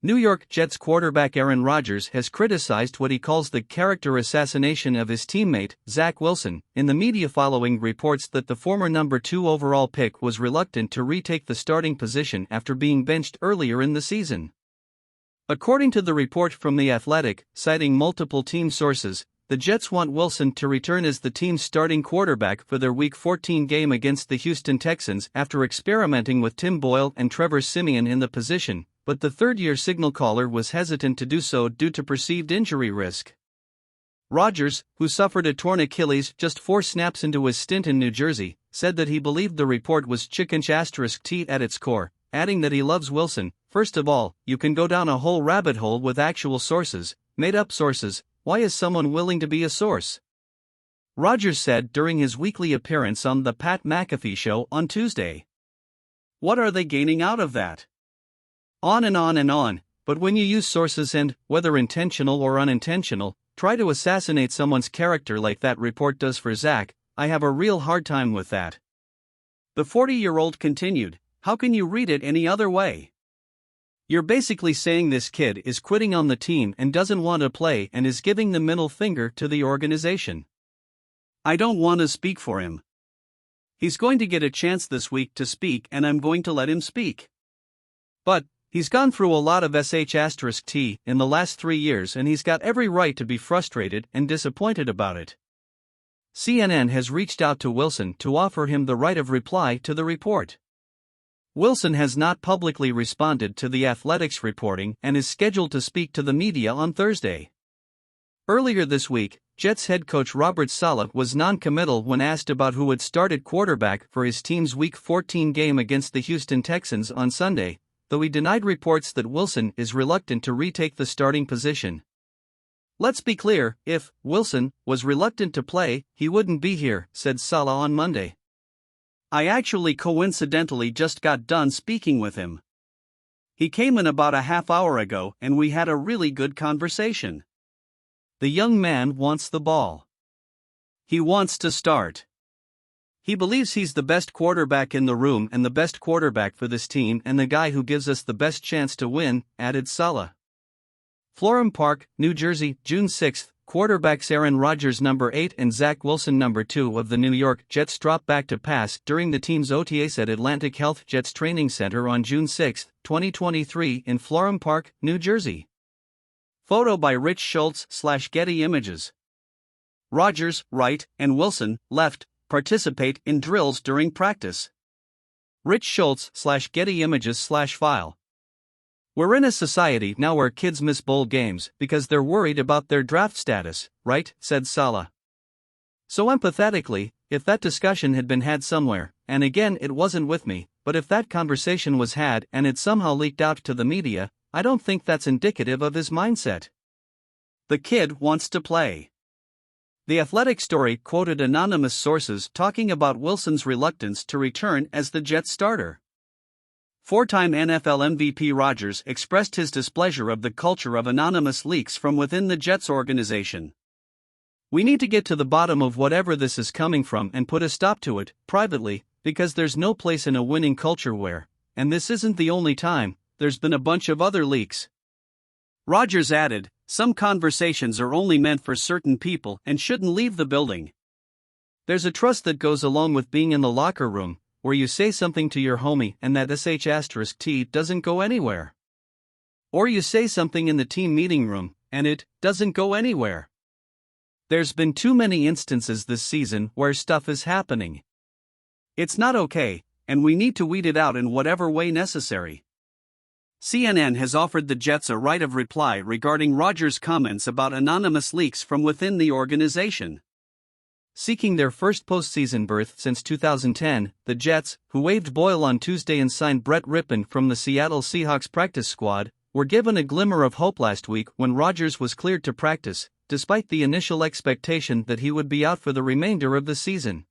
New York Jets quarterback Aaron Rodgers has criticized what he calls the character assassination of his teammate, Zach Wilson, in the media following reports that the former number 2 overall pick was reluctant to retake the starting position after being benched earlier in the season. According to the report from The Athletic, citing multiple team sources, the Jets want Wilson to return as the team's starting quarterback for their Week 14 game against the Houston Texans after experimenting with Tim Boyle and Trevor Siemian in the position, but the third-year signal caller was hesitant to do so due to perceived injury risk. Rodgers, who suffered a torn Achilles just 4 snaps into his stint in New Jersey, said that he believed the report was chickensh at its core, adding that he loves Wilson. First of all, you can go down a whole rabbit hole with actual sources, made-up sources. Why is someone willing to be a source? Rodgers said during his weekly appearance on the Pat McAfee Show on Tuesday. What are they gaining out of that? On and on and on, but when you use sources and, whether intentional or unintentional, try to assassinate someone's character like that report does for Zach, I have a real hard time with that. The 40-year-old continued, how can you read it any other way? You're basically saying this kid is quitting on the team and doesn't want to play and is giving the middle finger to the organization. I don't want to speak for him. He's going to get a chance this week to speak and I'm going to let him speak. But, he's gone through a lot of sh*t in the last 3 years and he's got every right to be frustrated and disappointed about it. CNN has reached out to Wilson to offer him the right of reply to the report. Wilson has not publicly responded to The Athletic's reporting and is scheduled to speak to the media on Thursday. Earlier this week, Jets head coach Robert Saleh was non-committal when asked about who would start at quarterback for his team's Week 14 game against the Houston Texans on Sunday, though he denied reports that Wilson is reluctant to retake the starting position. Let's be clear, if Wilson was reluctant to play, he wouldn't be here, said Saleh on Monday. I actually coincidentally just got done speaking with him. He came in about a half hour ago and we had a really good conversation. The young man wants the ball. He wants to start. He believes he's the best quarterback in the room and the best quarterback for this team and the guy who gives us the best chance to win, added Saleh. Florham Park, New Jersey, June 6. Quarterbacks Aaron Rodgers number 8 and Zach Wilson number 2 of the New York Jets dropped back to pass during the team's OTAs at Atlantic Health Jets Training Center on June 6, 2023 in Florham Park, New Jersey. Photo by Rich Schultz/Getty Images. Rodgers, right, and Wilson, left, participate in drills during practice. Rich Schultz/Getty Images/file. We're in a society now where kids miss bowl games because they're worried about their draft status, right? Said Saleh. So empathetically, if that discussion had been had somewhere, and again it wasn't with me, but if that conversation was had and it somehow leaked out to the media, I don't think that's indicative of his mindset. The kid wants to play. The Athletic story quoted anonymous sources talking about Wilson's reluctance to return as the Jets starter. 4-time NFL MVP Rodgers expressed his displeasure of the culture of anonymous leaks from within the Jets organization. We need to get to the bottom of whatever this is coming from and put a stop to it, privately, because there's no place in a winning culture where, and this isn't the only time, there's been a bunch of other leaks. Rodgers added, some conversations are only meant for certain people and shouldn't leave the building. There's a trust that goes along with being in the locker room, where you say something to your homie and that sh*t doesn't go anywhere. Or you say something in the team meeting room, and it doesn't go anywhere. There's been too many instances this season where stuff is happening. It's not okay, and we need to weed it out in whatever way necessary. CNN has offered the Jets a right of reply regarding Rodgers' comments about anonymous leaks from within the organization. Seeking their first postseason berth since 2010, the Jets, who waived Boyle on Tuesday and signed Brett Rippon from the Seattle Seahawks practice squad, were given a glimmer of hope last week when Rodgers was cleared to practice, despite the initial expectation that he would be out for the remainder of the season.